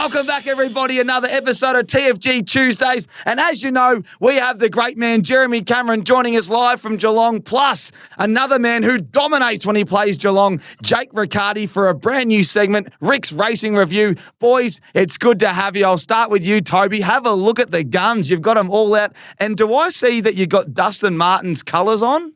Welcome back, everybody. Another episode of TFG Tuesdays. And as you know, we have the great man, Jeremy Cameron, joining us live from Geelong. Plus, another man who dominates when he plays Geelong, Jake Riccardi, for a brand new segment, Rick's Racing Review. Boys, it's good to have you. I'll start with you, Toby. Have a look at the guns. You've got them all out. And do I see that you got Dustin Martin's colours on?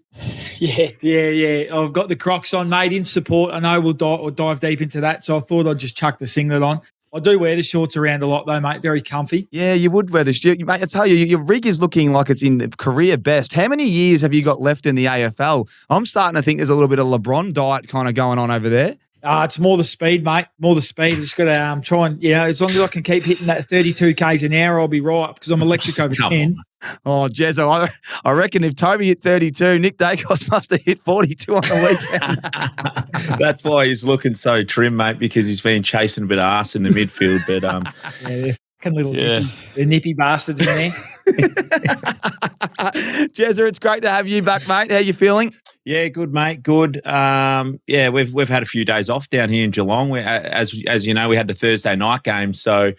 Yeah. I've got the Crocs on, mate, in support. I know we'll dive deep into that, so I thought I'd just chuck the singlet on. I do wear the shorts around a lot, though, mate. Very comfy. Yeah, you would wear the shirt. Mate, I tell you, your rig is looking like it's in career best. How many years have you got left in the AFL? I'm starting to think there's a little bit of LeBron diet kind of going on over there. It's more the speed, mate. More the speed. Just got to try and, as long as I can keep hitting that 32 Ks an hour, I'll be right, because I'm electric over 10. Oh, Jezza, I reckon if Toby hit 32, Nick Dacos must have hit 42 on the weekend. That's why he's looking so trim, mate, because he's been chasing a bit of arse in the midfield. But nippy bastards in there. Jezza, it's great to have you back, mate. How you feeling? Yeah, good, mate. Good. We've had a few days off down here in Geelong. As you know, we had the Thursday night game, so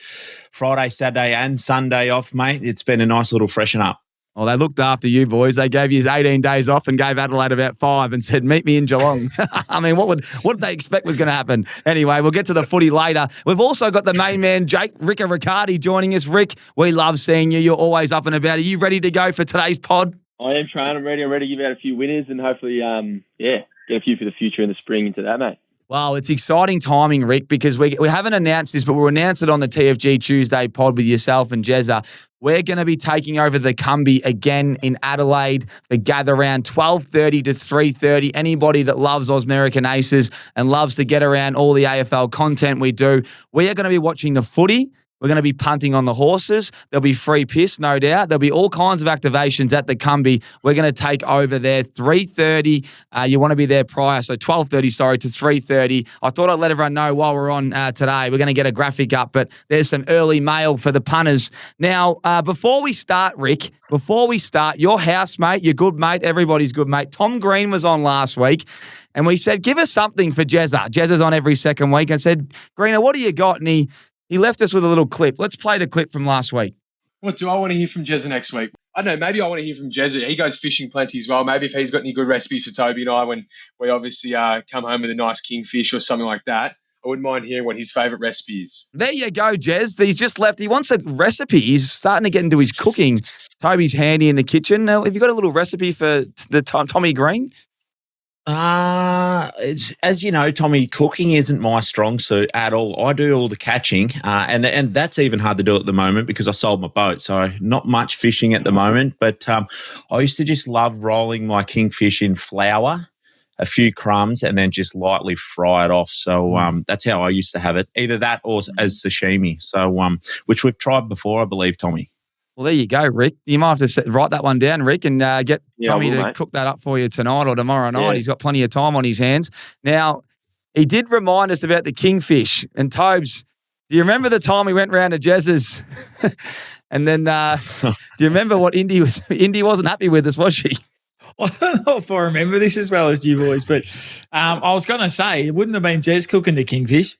Friday, Saturday, and Sunday off, mate. It's been a nice little freshen up. Well, they looked after you, boys. They gave you 18 days off and gave Adelaide about 5 and said, meet me in Geelong. I mean, what did they expect was going to happen? Anyway, we'll get to the footy later. We've also got the main man, Jake Riccardi, joining us. Rick, we love seeing you. You're always up and about. Are you ready to go for today's pod? I am trying. I'm ready to give out a few winners and hopefully, get a few for the future in the spring into that, mate. Well, it's exciting timing, Rick, because we haven't announced this, but we'll announce it on the TFG Tuesday pod with yourself and Jezza. We're going to be taking over the Cumbie again in Adelaide for gather round 12:30 to 3:30. Anybody that loves American Aces and loves to get around all the AFL content we do, we are going to be watching the footy. We're going to be punting on the horses. There'll be free piss, no doubt. There'll be all kinds of activations at the Cumbie. We're going to take over there 3:30. You want to be there prior, so 12:30, to 3:30. I thought I'd let everyone know while we're on today. We're going to get a graphic up, but there's some early mail for the punters. Now, before we start, Rick, your housemate, your good mate, everybody's good mate, Tom Green was on last week. And we said, give us something for Jezza. Jezza's on every second week. I said, Greener, what do you got? And he left us with a little clip. Let's play the clip from last week. What do I want to hear from Jezza next week? I don't know. Maybe I want to hear from Jezza. He goes fishing plenty as well. Maybe if he's got any good recipes for Toby and I when we obviously come home with a nice kingfish or something like that, I wouldn't mind hearing what his favourite recipe is. There you go, Jez. He's just left. He wants a recipe. He's starting to get into his cooking. Toby's handy in the kitchen. Now, have you got a little recipe for the Tommy Green? As you know, Tommy, cooking isn't my strong suit at all. I do all the catching, and that's even hard to do at the moment because I sold my boat, so not much fishing at the moment. But I used to just love rolling my kingfish in flour, a few crumbs, and then just lightly fry it off. So that's how I used to have it, either that or as sashimi. So which we've tried before, I believe, Tommy. Well, there you go, Rick. You might have to write that one down, Rick, and get Tommy to cook that up for you tonight or tomorrow night. Yeah. He's got plenty of time on his hands. Now, he did remind us about the kingfish. And Tobes, do you remember the time we went round to Jezza's? And then do you remember what Indy wasn't happy with us, was she? I don't know if I remember this as well as you boys, but I was going to say, it wouldn't have been Jez cooking the kingfish.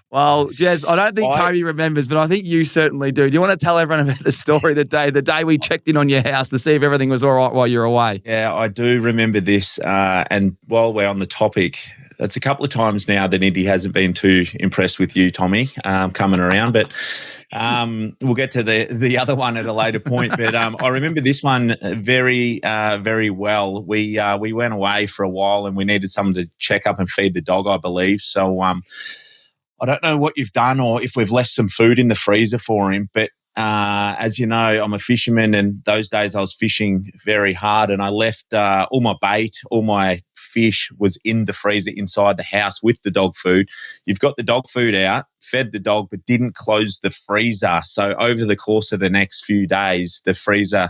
Well, Jez, I don't think Toby remembers, but I think you certainly do. Do you want to tell everyone about the story the day we checked in on your house to see if everything was all right while you were away? Yeah, I do remember this. And while we're on the topic, it's a couple of times now that Indy hasn't been too impressed with you, Tommy, coming around. But we'll get to the other one at a later point. But I remember this one very, very well. We went away for a while and we needed someone to check up and feed the dog, I believe. So I don't know what you've done or if we've left some food in the freezer for him, but as you know, I'm a fisherman, and those days I was fishing very hard, and I left all my bait, all my fish was in the freezer inside the house with the dog food. You've got the dog food out, fed the dog, but didn't close the freezer. So over the course of the next few days, the freezer,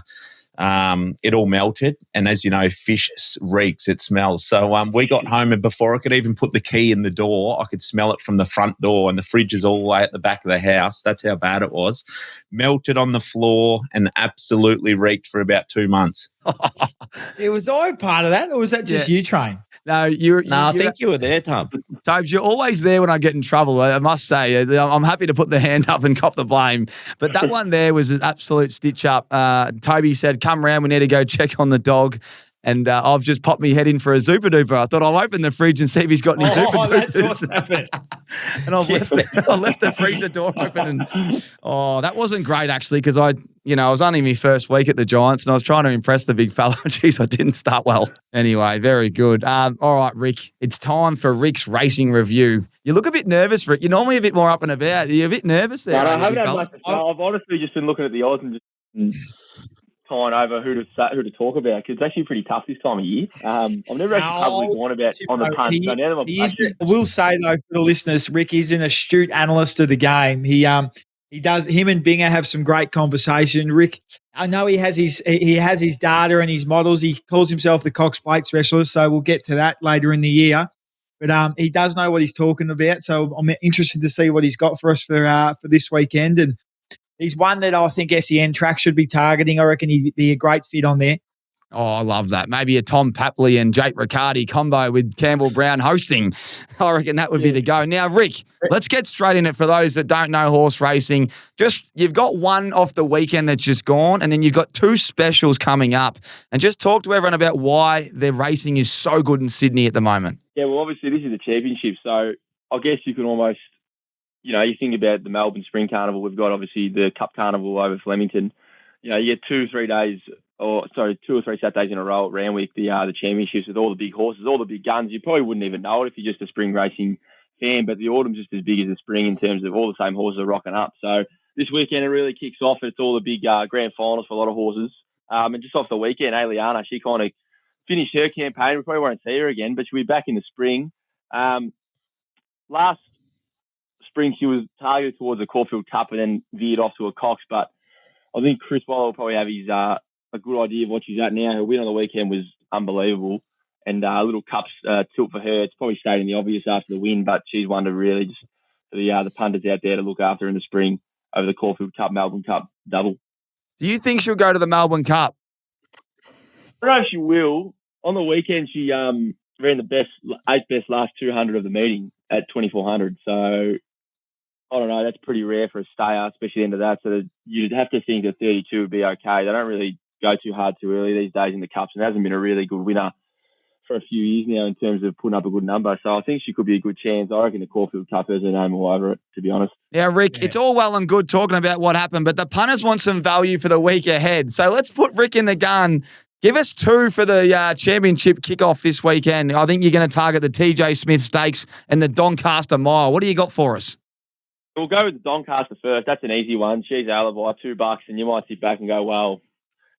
it all melted. And as you know, fish reeks, it smells. So we got home, and before I could even put the key in the door, I could smell it from the front door, and the fridge is all the way at the back of the house. That's how bad it was. Melted on the floor and absolutely reeked for about 2 months. Was I part of that, or was that just you, Train? No, I think you were there, Tom. Tobes, you're always there when I get in trouble. I must say, I'm happy to put the hand up and cop the blame. But that one there was an absolute stitch up. Toby said, "Come round, we need to go check on the dog." And I've just popped my head in for a Zupa Duper. I thought I'll open the fridge and see if he's got any Zupa Dupers. That's what's happened. And I left the freezer door open. And that wasn't great actually, because I was only my first week at the Giants and I was trying to impress the big fella. Jeez, I didn't start well. Anyway, very good. All right, Rick, it's time for Rick's racing review. You look a bit nervous, Rick. You're normally a bit more up and about. Are you a bit nervous there? No, I haven't had much to say. I've honestly just been looking at the odds and just tying over who to talk about, because it's actually pretty tough this time of year. I've never actually publicly gone about on the punt. So now that I will say though, for the listeners, Rick is an astute analyst of the game. He does. Him and Binger have some great conversation. Rick, I know he has his data and his models. He calls himself the Cox Plate specialist, so we'll get to that later in the year. But he does know what he's talking about, so I'm interested to see what he's got for us for this weekend. And he's one that I think SEN Track should be targeting. I reckon he'd be a great fit on there. Oh, I love that. Maybe a Tom Papley and Jake Riccardi combo with Campbell Brown hosting. I reckon that would be the go. Now, Rick, let's get straight in it for those that don't know horse racing. You've got one off the weekend that's just gone, and then you've got two specials coming up. And just talk to everyone about why their racing is so good in Sydney at the moment. Yeah, well, obviously this is the championship, so I guess you can almost, you think about the Melbourne Spring Carnival. We've got obviously the Cup Carnival over Flemington. You get 2 or 3 Saturdays in a row at Randwick, the championships with all the big horses, all the big guns. You probably wouldn't even know it if you're just a spring racing fan, but the autumn's just as big as the spring in terms of all the same horses are rocking up. So this weekend it really kicks off. It's all the big grand finals for a lot of horses. And just off the weekend, Aliana, she kind of finished her campaign. We probably won't see her again, but she'll be back in the spring. Last spring she was targeted towards the Caulfield Cup and then veered off to a Cox, but I think Chris Waller will probably have his a good idea of what she's at now. Her win on the weekend was unbelievable, and a little Cups tilt for her. It's probably stating the obvious after the win, but she's one to really just for the punters out there to look after in the spring over the Caulfield Cup, Melbourne Cup double. Do you think she'll go to the Melbourne Cup? I don't know if she will. On the weekend, she ran the eighth best last 200 of the meeting at 2,400. So I don't know. That's pretty rare for a stayer, especially into that. So you'd have to think that 32 would be okay. They don't really go too hard too early these days in the Cups, and hasn't been a really good winner for a few years now in terms of putting up a good number. So I think she could be a good chance. I reckon the Caulfield Cup has her name all over it, to be honest. Yeah, Rick, It's all well and good talking about what happened, but the punters want some value for the week ahead. So let's put Rick in the gun. Give us 2 for the championship kickoff this weekend. I think you're going to target the TJ Smith Stakes and the Doncaster Mile. What do you got for us? We'll go with the Doncaster first. That's an easy one. She's alibi, $2, and you might sit back and go, well,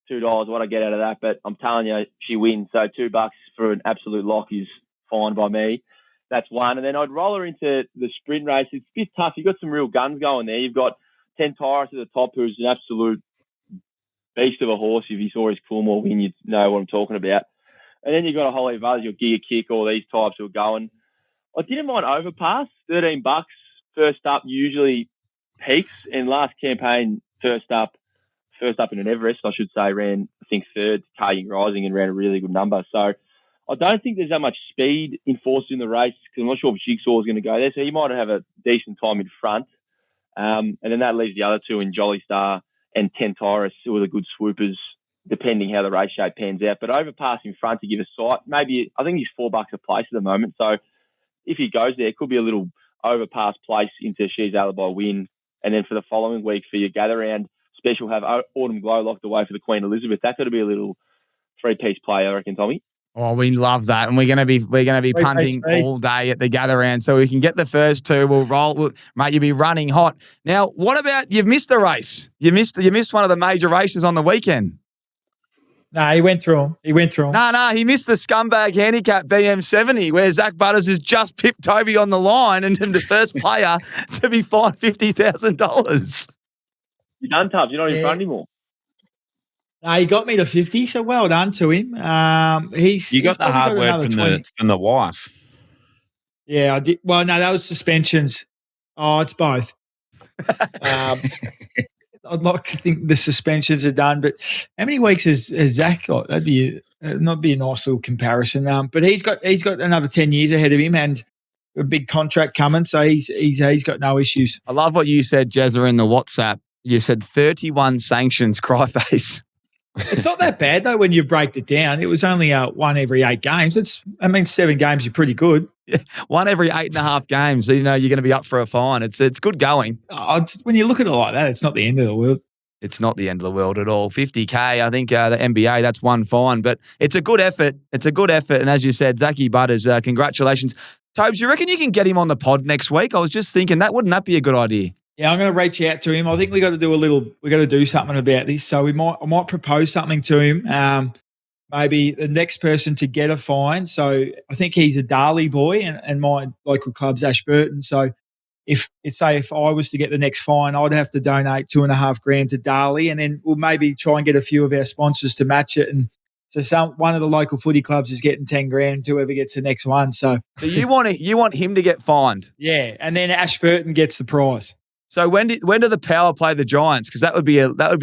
$2, what I get out of that? But I'm telling you, she wins. So $2 for an absolute lock is fine by me. That's one. And then I'd roll her into the sprint race. It's a bit tough. You've got some real guns going there. You've got 10 Tyrus at the top, who's an absolute beast of a horse. If you saw his Coolmore win, you'd know what I'm talking about. And then you've got a whole heap of others, your Giga Kick, all these types who are going. I didn't mind Overpass, $13. First up usually peaks, and last campaign first up in an Everest, I should say, ran, I think, third, Carging Rising, and ran a really good number. So I don't think there's that much speed enforced in the race, because I'm not sure if Jigsaw is going to go there. So he might have a decent time in front. And then that leaves the other two in Jolly Star and 10 Tyrus, who are the good swoopers, depending how the race shape pans out. But Overpass in front to give a sight. Maybe, I think he's $4 a place at the moment. So if he goes there, it could be a little Overpass place into She's Alibi win. And then for the following week, for your gather round special, have Autumn Glow locked away for the Queen Elizabeth. That could be a little 3-piece play, I reckon, Tommy. Oh, we love that, and we're gonna be punting all day at the gather round, so we can get the first 2. We'll roll, mate. You'll be running hot. Now, what about you've missed a race? You missed one of the major races on the weekend. No, he went through them. No, he missed the Scumbag handicap BM70, where Zac Butters has just pipped Toby on the line and the first player to be fined $50,000. You're done, Tubbs. You're not in front anymore. No, he got me to 50, so well done to him. You got the hard word from the wife. Yeah, I did. Well, no, that was suspensions. Oh, it's both. I'd like to think the suspensions are done, but how many weeks has Zach got? That'd be a nice little comparison. But he's got another 10 years ahead of him, and a big contract coming, so he's got no issues. I love what you said, Jezza, in the WhatsApp. You said 31 sanctions, cry face. It's not that bad though when you break it down. It was only one every 8 games. 7 games you're pretty good. One every 8.5 games. So, you're going to be up for a fine. It's good going. When you look at it like that, it's not the end of the world. It's not the end of the world at all. 50K, I think the NBA, that's one fine. But it's a good effort. And as you said, Zac Butters, congratulations. Tobes, you reckon you can get him on the pod next week? I was just thinking wouldn't that be a good idea? Yeah, I'm going to reach out to him. I think we got to do something about this. So I might propose something to him. Maybe the next person to get a fine. So I think he's a Darley boy and my local club's Ashburton. So if I was to get the next fine, I'd have to donate $2,500 to Darley, and then we'll maybe try and get a few of our sponsors to match it. And so one of the local footy clubs is getting $10,000, whoever gets the next one. So you want him to get fined? Yeah, and then Ashburton gets the prize. So when do the Power play the Giants? Because that would be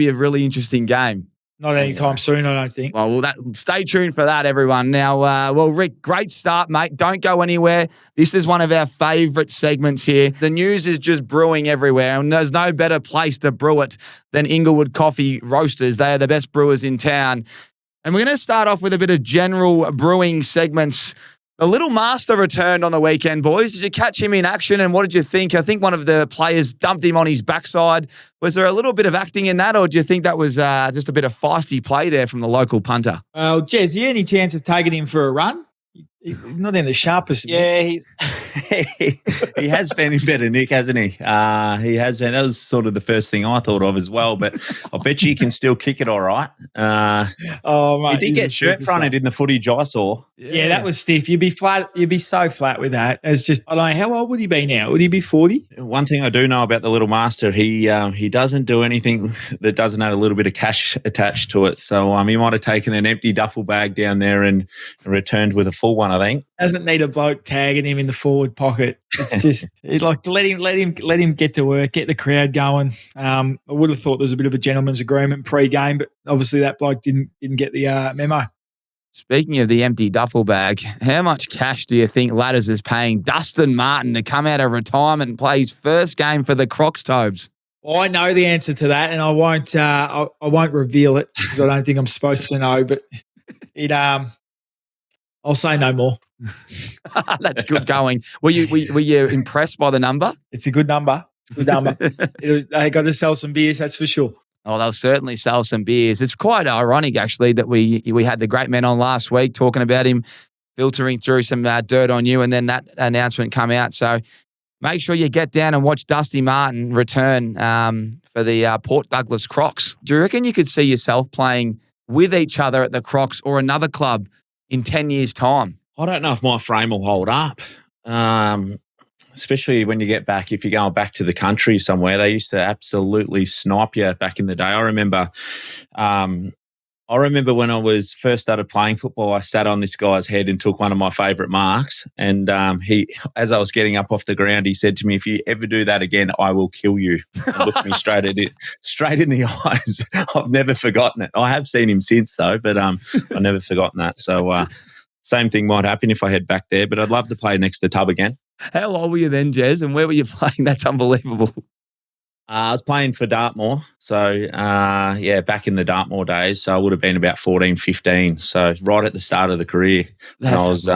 a really interesting game. Not anytime soon, I don't think. Well, stay tuned for that, everyone. Now, Rick, great start, mate. Don't go anywhere. This is one of our favourite segments here. The news is just brewing everywhere, and there's no better place to brew it than Inglewood Coffee Roasters. They are the best brewers in town. And we're going to start off with a bit of general brewing segments. The Little Master returned on the weekend, boys. Did you catch him in action, and what did you think? I think one of the players dumped him on his backside. Was there a little bit of acting in that, or do you think that was just a bit of feisty play there from the local punter? Jez, you any chance of taking him for a run? He's not in the sharpest. Yeah, he has been in better nick, hasn't he? He has been. That was sort of the first thing I thought of as well, but I bet you can still kick it all right. Mate, he did get shirt fronted in the footage I saw. Yeah, that was stiff. You'd be flat. You'd be so flat with that. It's just, I don't know, how old would he be now? Would he be 40? One thing I do know about the Little Master, he doesn't do anything that doesn't have a little bit of cash attached to it. So he might have taken an empty duffel bag down there and returned with a full one, I think. Doesn't need a bloke tagging him in the forward pocket. It's just let him get to work, get the crowd going. I would have thought there was a bit of a gentleman's agreement pre-game, but obviously that bloke didn't get the memo. Speaking of the empty duffel bag, how much cash do you think Ladders is paying Dustin Martin to come out of retirement and play his first game for the Crocs, Tobes? Well, I know the answer to that, and I won't reveal it because I don't think I'm supposed to know. But I'll say no more. That's good going. Were you impressed by the number? It's a good number. They got to sell some beers, that's for sure. Oh, they'll certainly sell some beers. It's quite ironic, actually, that we had the great man on last week talking about him filtering through some dirt on you, and then that announcement come out. So make sure you get down and watch Dusty Martin return for the Port Douglas Crocs. Do you reckon you could see yourself playing with each other at the Crocs or another club in 10 years' time? I don't know if my frame will hold up. Especially when you get back, if you're going back to the country somewhere, they used to absolutely snipe you back in the day. I remember when I was first started playing football, I sat on this guy's head and took one of my favourite marks. And he, as I was getting up off the ground, he said to me, "If you ever do that again, I will kill you." He looked me straight in the eyes. I've never forgotten it. I have seen him since though, but I've never forgotten that. So same thing might happen if I head back there, but I'd love to play next to Tub again. How old were you then, Jez, and where were you playing? That's unbelievable. I was playing for Dartmoor. So, back in the Dartmoor days. So I would have been about 14, 15. So right at the start of the career. And I was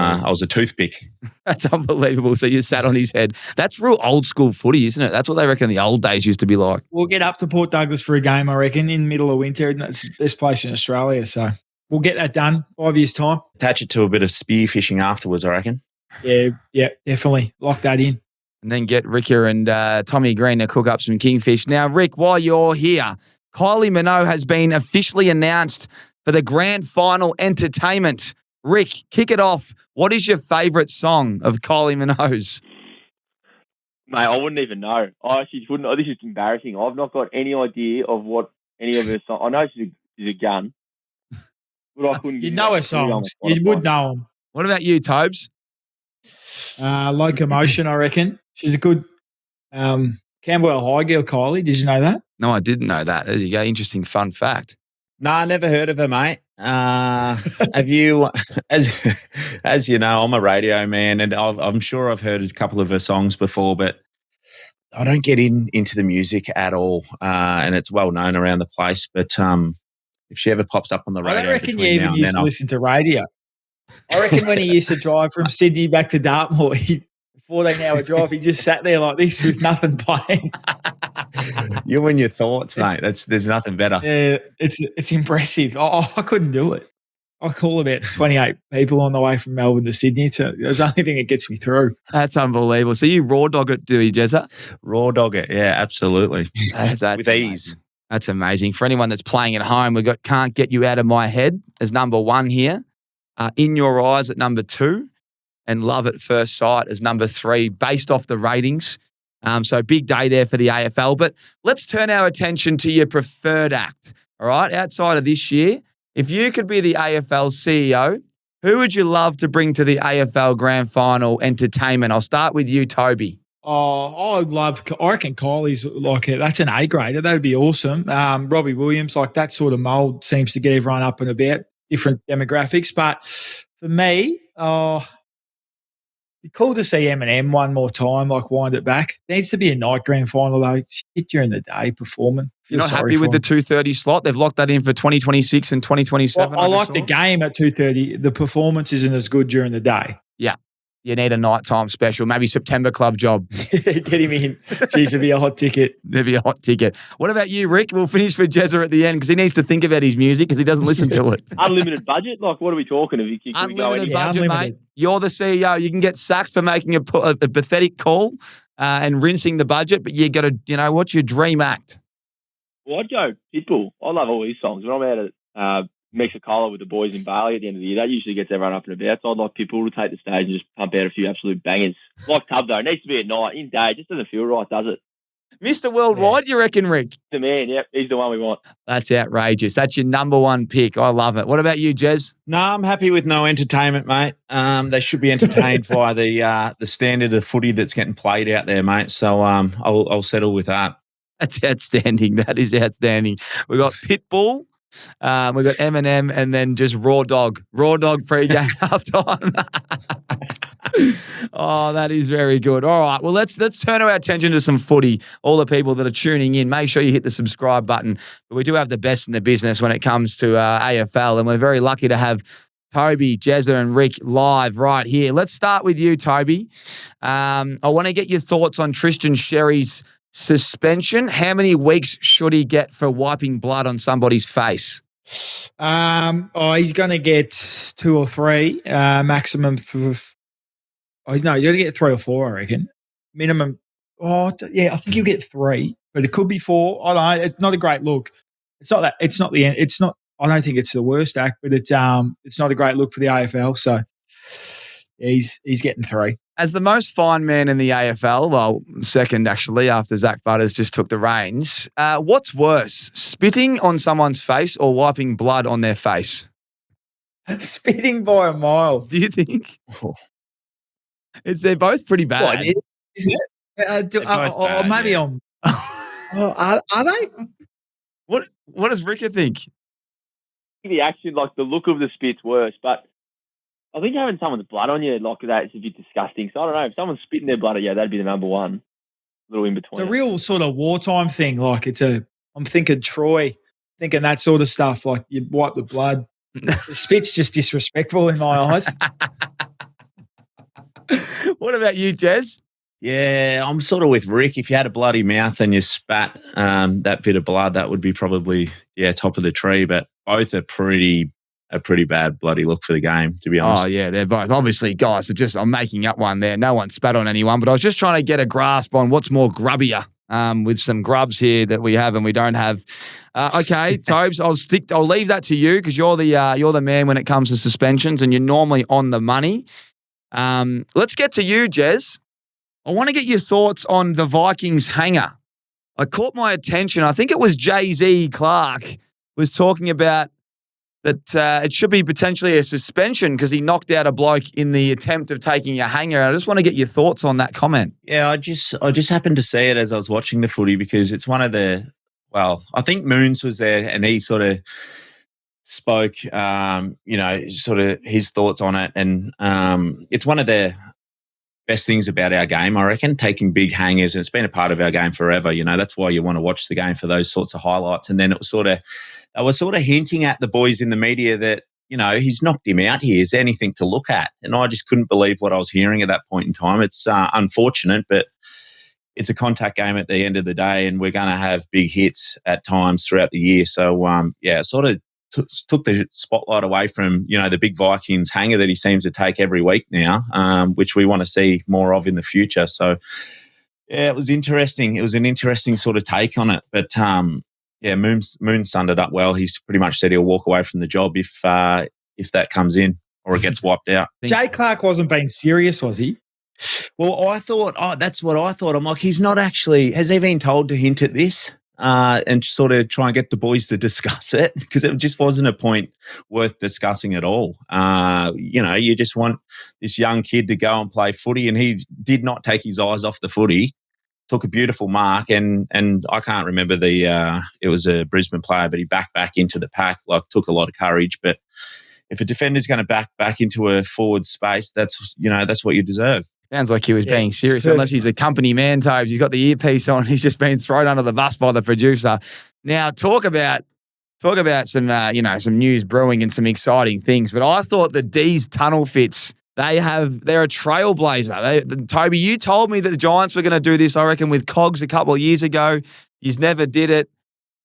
a toothpick. That's unbelievable. So you sat on his head. That's real old school footy, isn't it? That's what they reckon the old days used to be like. We'll get up to Port Douglas for a game, I reckon, in the middle of winter. And it's the best place in Australia. So we'll get that done 5 years' time. Attach it to a bit of spear fishing afterwards, I reckon. Yeah, definitely. Lock that in. And then get Ricker and Tommy Green to cook up some kingfish. Now, Rick, while you're here, Kylie Minogue has been officially announced for the grand final entertainment. Rick, kick it off. What is your favourite song of Kylie Minogue's? Mate, I wouldn't even know. I actually wouldn't. This is embarrassing. I've not got any idea of what any of her songs. I know she's a gun, but I couldn't. You know her songs. You would know them. What about you, Tobes? Locomotion, I reckon. She's a good Camberwell High girl, Kylie. Did you know that? No, I didn't know that. There you go. Interesting fun fact. No, I never heard of her, mate. Have you, as you know, I'm a radio man, and I'm sure I've heard a couple of her songs before, but I don't get into the music at all, and it's well known around the place. But if she ever pops up on the radio, I don't reckon you between now even and used then, to listen to radio. I reckon when he used to drive from Sydney back to Dartmoor, 14-hour drive, he just sat there like this with nothing playing. you and your thoughts, mate. There's nothing better. Yeah, it's impressive. I couldn't do it. I call about 28 people on the way from Melbourne to Sydney. It's the only thing that gets me through. That's unbelievable. So you raw dog it, do you, Jezza? Raw dog it, yeah, absolutely. That's with ease. That's amazing. For anyone that's playing at home, we've got Can't Get You Out of My Head as number 1 here. In Your Eyes at number 2. And Love at First Sight as number 3, based off the ratings. So big day there for the AFL. But let's turn our attention to your preferred act, all right? Outside of this year, if you could be the AFL CEO, who would you love to bring to the AFL Grand Final entertainment? I'll start with you, Toby. Oh, I reckon Kylie's like that's an A grader. That'd be awesome. Robbie Williams, like that sort of mould seems to get everyone up and about, different demographics. But for me, it'd be cool to see Eminem one more time, like wind it back. Needs to be a night grand final though. Shit during the day performing. You're not happy with the 2:30 slot? They've locked that in for 2026 and 2027. Well, I like the game at 2:30. The performance isn't as good during the day. Yeah. You need a nighttime special, maybe September Club job. Get him in. Jeez, it'd be a hot ticket. There'd be a hot ticket. What about you, Rick? We'll finish for Jezza at the end because he needs to think about his music because he doesn't listen to it. Unlimited budget? Like, what are we talking? Unlimited budget, mate. You're the CEO. You can get sacked for making a pathetic call and rinsing the budget, but you got to, what's your dream act? Well, I'd go Pitbull. I love all his songs. When I'm out at Mexicola with the boys in Bali at the end of the year, that usually gets everyone up and about. So I'd like Pitbull to take the stage and just pump out a few absolute bangers. Like Tub, though. It needs to be at night. In day, it just doesn't feel right, does it? Mr. Worldwide, you reckon, Rick? The man, yep. He's the one we want. That's outrageous. That's your number 1 pick. I love it. What about you, Jez? No, I'm happy with no entertainment, mate. They should be entertained by the standard of footy that's getting played out there, mate. So I'll settle with that. That's outstanding. That is outstanding. We've got Pitbull. We've got Eminem and then just Raw Dog pre-game halftime. Oh, that is very good. All right, well, let's turn our attention to some footy. All the people that are tuning in, make sure you hit the subscribe button. But we do have the best in the business when it comes to AFL, and we're very lucky to have Toby, Jezza, and Rick live right here. Let's start with you, Toby. I want to get your thoughts on Tristan Sherry's suspension. How many weeks should he get for wiping blood on somebody's face? He's going to get 2 or 3 maximum. You're going to get 3 or 4, I reckon. Minimum. I think you'll get 3, but it could be 4. I don't know. It's not a great look. It's not that. It's not the end. It's not. I don't think it's the worst act, but it's not a great look for the AFL. So he's getting 3. As the most fine man in the AFL, well, second actually after Zac Butters just took the reins, what's worse, spitting on someone's face or wiping blood on their face? Spitting by a mile. Do you think? They're both pretty bad. What, is it? Maybe I'm. Are they? What does Ricker think? The action, like the look of the spit's worse, but I think having someone's blood on you like that is a bit disgusting. So I don't know, if someone's spitting their blood at you, that'd be the number 1. A little in between. It's a real sort of wartime thing. Like I'm thinking Troy, thinking that sort of stuff. Like you wipe the blood. The spit's just disrespectful in my eyes. What about you, Jez? Yeah, I'm sort of with Rick. If you had a bloody mouth and you spat that bit of blood, that would be probably, top of the tree. But both are a pretty bad bloody look for the game, to be honest. Oh, yeah, they're both. Obviously, guys, I'm making up one there. No one spat on anyone, but I was just trying to get a grasp on what's more grubbier with some grubs here that we have and we don't have. Okay, Tobes, I'll leave that to you because you're the man when it comes to suspensions and you're normally on the money. Let's get to you, Jez. I want to get your thoughts on the Vikings hanger. I caught my attention. I think it was Jay-Z Clark was talking about that it should be potentially a suspension because he knocked out a bloke in the attempt of taking a hanger. I just want to get your thoughts on that comment. Yeah, I just happened to see it as I was watching the footy because it's one of the, I think Moons was there and he sort of spoke, sort of his thoughts on it. And it's one of the best things about our game, I reckon, taking big hangers. And it's been a part of our game forever. That's why you want to watch the game, for those sorts of highlights. And then it was I was sort of hinting at the boys in the media that, he's knocked him out here. Is there anything to look at? And I just couldn't believe what I was hearing at that point in time. It's unfortunate, but it's a contact game at the end of the day, and we're going to have big hits at times throughout the year. So, it sort of took the spotlight away from, the big Vikings hanger that he seems to take every week now, which we want to see more of in the future. So, yeah, it was interesting. It was an interesting sort of take on it. But, Moon summed it up well. He's pretty much said he'll walk away from the job if that comes in or it gets wiped out. Jay Clark wasn't being serious, was he? Well, I thought, that's what I thought. I'm like, he's not actually, has he been told to hint at this and sort of try and get the boys to discuss it? Because it just wasn't a point worth discussing at all. You just want this young kid to go and play footy, and he did not take his eyes off the footy. Took a beautiful mark, and I can't remember it was a Brisbane player, but he backed into the pack, took a lot of courage. But if a defender's going to back into a forward space, that's what you deserve. Some like he was being serious, unless he's a company man, Tobes. He's got the earpiece on. He's just been thrown under the bus by the producer. Now, talk about some some news brewing and some exciting things. But I thought the D's tunnel fits, they're a trailblazer. Toby, you told me that the Giants were going to do this, I reckon, with Cogs a couple of years ago. You never did it.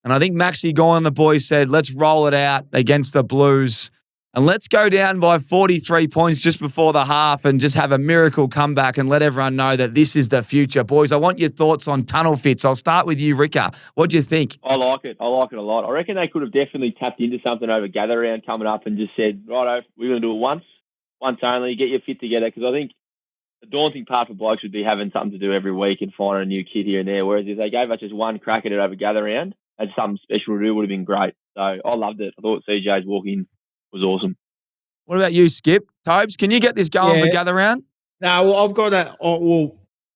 And I think Maxie Gore and the boys said, let's roll it out against the Blues. And let's go down by 43 points just before the half and just have a miracle comeback and let everyone know that this is the future. Boys, I want your thoughts on tunnel fits. I'll start with you, Ricker. What do you think? I like it. I like it a lot. I reckon they could have definitely tapped into something over gather round coming up and just said, righto, we're going to do it once only, get your fit together. Because I think the daunting part for blokes would be having something to do every week and finding a new kid here and there. Whereas if they gave us just one crack at it over gather round and something special to do, would have been great. So I loved it. I thought CJ's walk-in was awesome. What about you, Skip? Tobes, can you get this going for gather round? No, well, I've got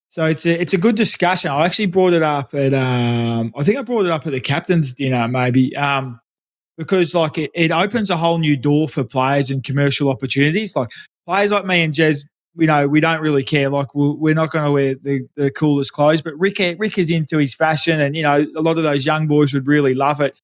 so it's a good discussion. I actually brought it up at I think I brought it up at the captain's dinner maybe because it opens a whole new door for players and commercial opportunities. Like players like me and Jez, we don't really care. Like we're not going to wear the coolest clothes, but Rick is into his fashion, and a lot of those young boys would really love it.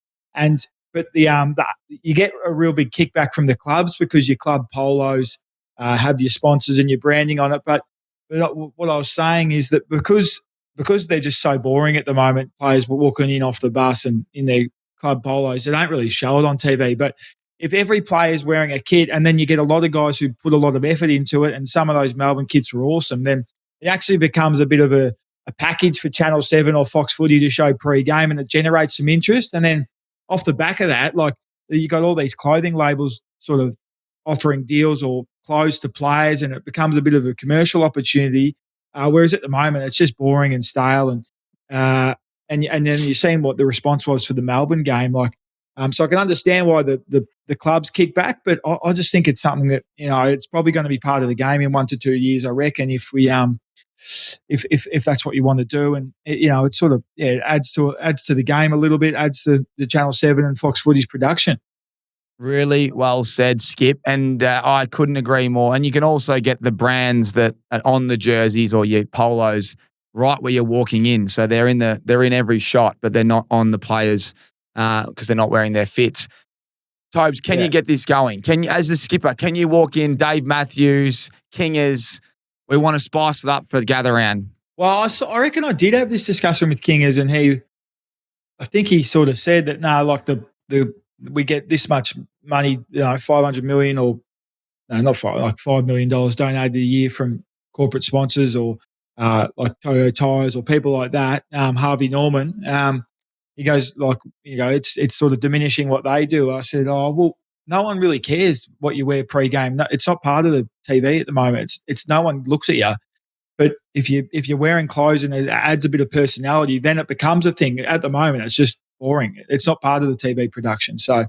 But you get a real big kickback from the clubs because your club polos have your sponsors and your branding on it. But what I was saying is that because they're just so boring at the moment, players were walking in off the bus and in their club polos, they don't really show it on TV. But if every player is wearing a kit and then you get a lot of guys who put a lot of effort into it, and some of those Melbourne kits were awesome, then it actually becomes a bit of a package for Channel 7 or Fox Footy to show pre-game, and it generates some interest. And then off the back of that, you got all these clothing labels sort of offering deals or clothes to players, and it becomes a bit of a commercial opportunity. Whereas at the moment, it's just boring and stale. And then you're seeing what the response was for the Melbourne game. So I can understand why the clubs kick back, but I just think it's something that it's probably going to be part of the game in 1 to 2 years. I reckon if we if that's what you want to do, and it sort of it adds to the game a little bit, adds to the Channel 7 and Fox Footy's production. Really well said, Skip, and I couldn't agree more. And you can also get the brands that are on the jerseys or your polos right where you're walking in, so they're in every shot, but they're not on the players because they're not wearing their fits. Tobes, can you get this going? Can you, as a skipper, can you walk in Dave Matthews, Kingers? We want to spice it up for gather round. Well, I reckon I did have this discussion with Kingers, and I think he sort of said that we get this much money, 500 million or $5 million donated a year from corporate sponsors or like Toyo Tires or people like that. Harvey Norman, he goes it's sort of diminishing what they do. I said, well, no one really cares what you wear pre-game. No, it's not part of the TV at the moment. It's no one looks at you. But if you're wearing clothes and it adds a bit of personality, then it becomes a thing. At the moment, it's just boring. It's not part of the TV production. So,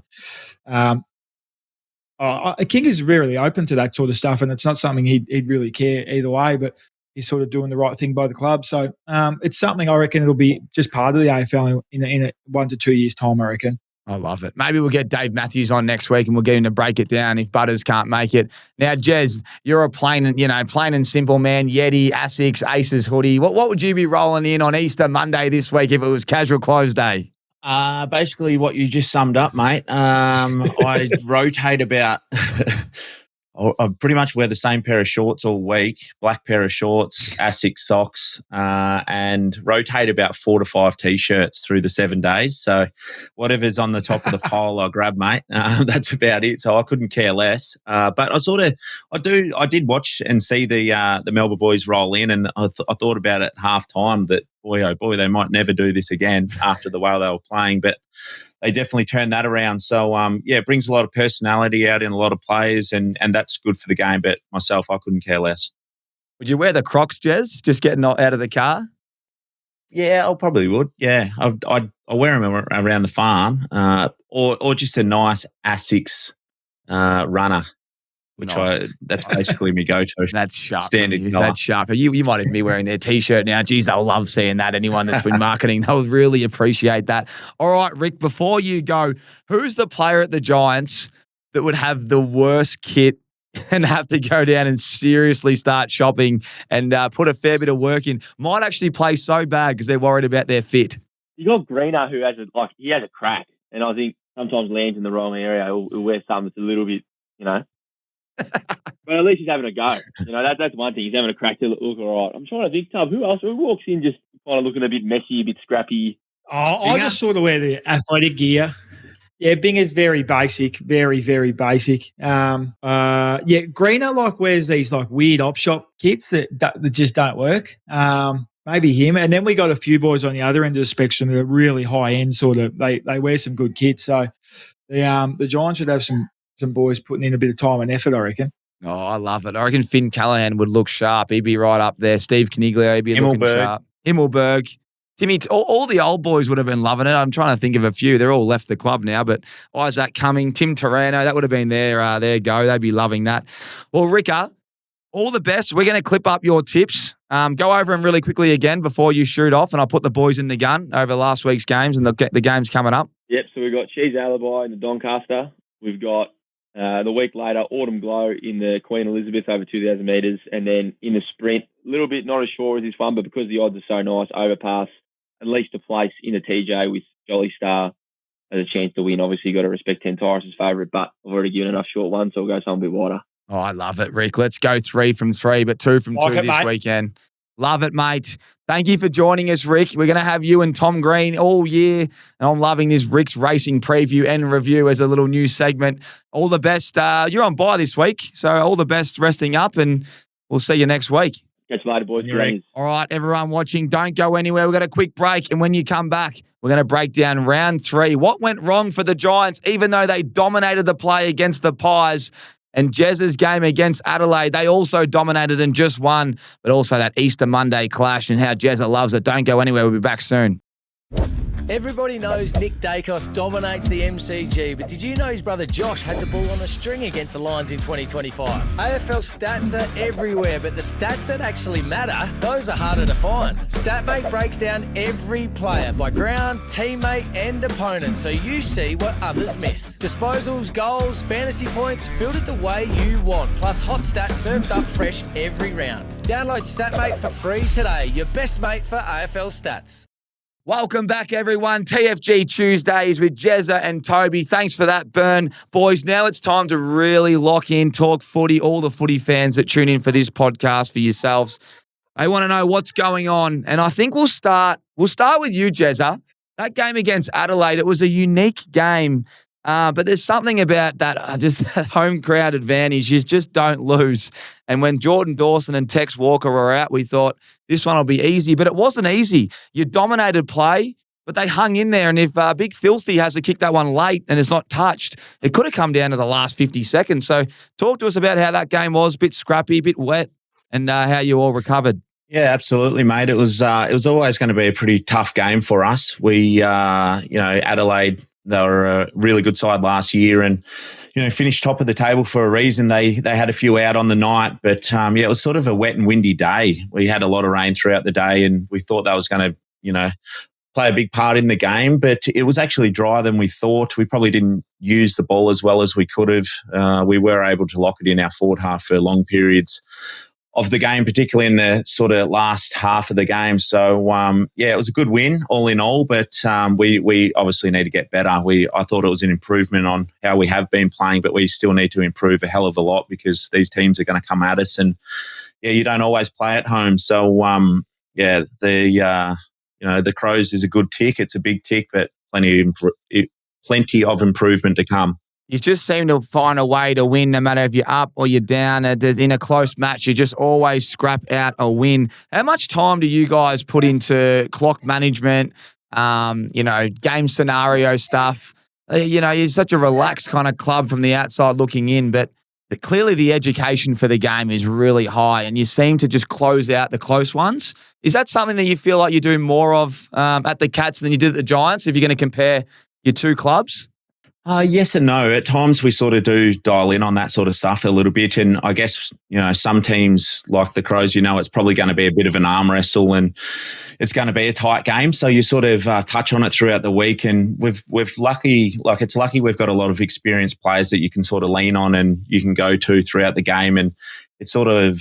King is really open to that sort of stuff, and it's not something he'd really care either way. But he's sort of doing the right thing by the club. So, it's something I reckon it'll be just part of the AFL in 1 to 2 years' time. I reckon. I love it. Maybe we'll get Dave Matthews on next week and we'll get him to break it down if Butters can't make it. Now, Jez, you're a plain and simple man. Yeti, Asics, Aces hoodie. What would you be rolling in on Easter Monday this week if it was casual close day? Basically what you just summed up, mate. I rotate about I pretty much wear the same pair of shorts all week, black pair of shorts, Asics socks, and rotate about 4 to 5 T-shirts through the 7 days. So whatever's on the top of the pile, I grab, mate. That's about it. So I couldn't care less. But I did watch and see the Melbourne boys roll in, and I thought about it half time that, boy, oh boy, they might never do this again after the way they were playing. But they definitely turned that around. So, it brings a lot of personality out in a lot of players, and that's good for the game. But myself, I couldn't care less. Would you wear the Crocs, Jez, just getting out of the car? Yeah, I probably would. Yeah, I wear them around the farm, or just a nice Asics runner, which that's basically me go-to. That's sharp. Standard colour. That's sharp. You might even be wearing their T-shirt now. Geez, they'll love seeing that. Anyone that's been marketing, they'll really appreciate that. All right, Rick, before you go, who's the player at the Giants that would have the worst kit and have to go down and seriously start shopping and put a fair bit of work in? Might actually play so bad because they're worried about their fit. You got Greener, who has a crack, and I think sometimes lands in the wrong area. He'll wear something that's a little bit, but at least he's having a go. That's one thing. He's having a crack to look all right. I'm trying to think, Tub, who else? Who walks in just kind of looking a bit messy, a bit scrappy? I just sort of wear the athletic gear. Yeah, Binger's very basic, very, very basic. Greener wears these weird op shop kits that just don't work. Maybe him. And then we got a few boys on the other end of the spectrum that are really high end sort of. They wear some good kits. So the Giants should have some boys putting in a bit of time and effort, I reckon. Oh, I love it. I reckon Finn Callahan would look sharp. He'd be right up there. Steve Caniglio, he'd be looking sharp. Himmelberg. Timmy, all the old boys would have been loving it. I'm trying to think of a few. They're all left the club now, but Isaac Cumming, Tim Tarano, that would have been their go. They'd be loving that. Well, Ricker, all the best. We're going to clip up your tips. Go over them really quickly again before you shoot off, and I'll put the boys in the gun over last week's games and the games coming up. Yep, so we've got Cheese Alibi in the Doncaster. We've got the week later, Autumn Glow in the Queen Elizabeth over 2,000 metres. And then in the sprint, a little bit not as sure as this one, but because the odds are so nice, Overpass, at least a place in the TJ with Jolly Star as a chance to win. Obviously, you've got to respect Ten Tyrus' favourite, but I've already given enough short ones, so we'll go something a bit wider. Oh, I love it, Rick. Let's go 3 from 3, but 2 from 2 this weekend. Love it, mate. Thank you for joining us, Rick. We're going to have you and Tom Green all year, and I'm loving this Rick's Racing preview and review as a little new segment. All the best. You're on bye this week, so all the best resting up, and we'll see you next week. Catch you later, boys. All right, everyone watching, don't go anywhere. We've got a quick break, and when you come back, we're going to break down round 3. What went wrong for the Giants, even though they dominated the play against the Pies? And Jezza's game against Adelaide, they also dominated and just won, but also that Easter Monday clash and how Jezza loves it. Don't go anywhere. We'll be back soon. Everybody knows Nick Dacos dominates the MCG, but did you know his brother Josh had the ball on a string against the Lions in 2025? AFL stats are everywhere, but the stats that actually matter, those are harder to find. StatMate breaks down every player by ground, teammate and opponent, so you see what others miss. Disposals, goals, fantasy points, build it the way you want, plus hot stats served up fresh every round. Download StatMate for free today, your best mate for AFL stats. Welcome back, everyone. TFG Tuesdays with Jezza and Toby. Thanks for that, Burn. Boys, now it's time to really lock in, talk footy, all the footy fans that tune in for this podcast for yourselves. They want to know what's going on, and I think we'll start with you, Jezza. That game against Adelaide, it was a unique game, but there's something about that, just that home crowd advantage. You just don't lose. And when Jordan Dawson and Tex Walker were out, we thought this one will be easy, but it wasn't easy. You dominated play, but they hung in there. And if Big Filthy has to kick that one late and it's not touched, it could have come down to the last 50 seconds. So talk to us about how that game was, a bit scrappy, a bit wet, and how you all recovered. Yeah, absolutely, mate. It was always going to be a pretty tough game for us. We, Adelaide, they were a really good side last year and, finished top of the table for a reason. They had a few out on the night, but it was sort of a wet and windy day. We had a lot of rain throughout the day and we thought that was going to, play a big part in the game, but it was actually drier than we thought. We probably didn't use the ball as well as we could have. We were able to lock it in our forward half for long periods of the game, particularly in the sort of last half of the game. So, it was a good win all in all, but we obviously need to get better. I thought it was an improvement on how we have been playing, but we still need to improve a hell of a lot because these teams are going to come at us, and you don't always play at home. So, the Crows is a good tick. It's a big tick, but plenty of improvement to come. You just seem to find a way to win no matter if you're up or you're down. In a close match, you just always scrap out a win. How much time do you guys put into clock management, game scenario stuff? You're such a relaxed kind of club from the outside looking in, but clearly the education for the game is really high and you seem to just close out the close ones. Is that something that you feel like you do more of at the Cats than you did at the Giants if you're going to compare your two clubs? Yes and no. At times we sort of do dial in on that sort of stuff a little bit. And I guess, some teams like the Crows, it's probably going to be a bit of an arm wrestle and it's going to be a tight game. So you sort of touch on it throughout the week. And it's lucky we've got a lot of experienced players that you can sort of lean on and you can go to throughout the game. And it's sort of,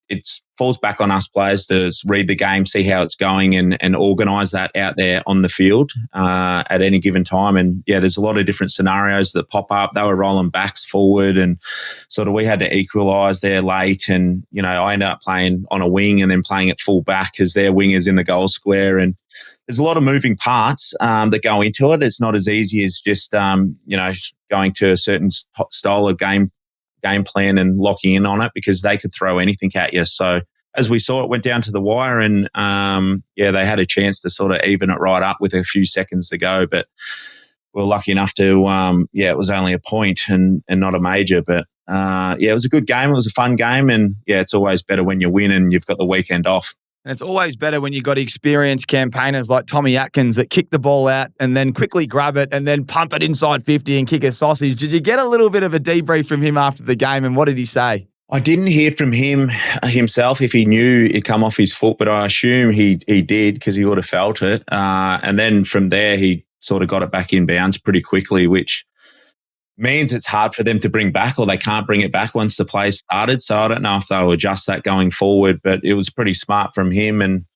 it falls back on us players to read the game, see how it's going and organise that out there on the field at any given time. And, there's a lot of different scenarios that pop up. They were rolling backs forward and sort of we had to equalise there late. And, I ended up playing on a wing and then playing at full back because their wing is in the goal square. And there's a lot of moving parts that go into it. It's not as easy as just, going to a certain style of game plan and locking in on it because they could throw anything at you. So as we saw, it went down to the wire and, they had a chance to sort of even it right up with a few seconds to go. But we were lucky enough to, it was only a point and not a major. But, it was a good game. It was a fun game. And, it's always better when you win and you've got the weekend off. And it's always better when you've got experienced campaigners like Tommy Atkins that kick the ball out and then quickly grab it and then pump it inside 50 and kick a sausage. Did you get a little bit of a debrief from him after the game and what did he say? I didn't hear from him himself if he knew it come off his foot, but I assume he did because he would have felt it. And then from there, he sort of got it back in bounds pretty quickly, which means it's hard for them to bring back or they can't bring it back once the play started. So I don't know if they'll adjust that going forward, but it was pretty smart from him and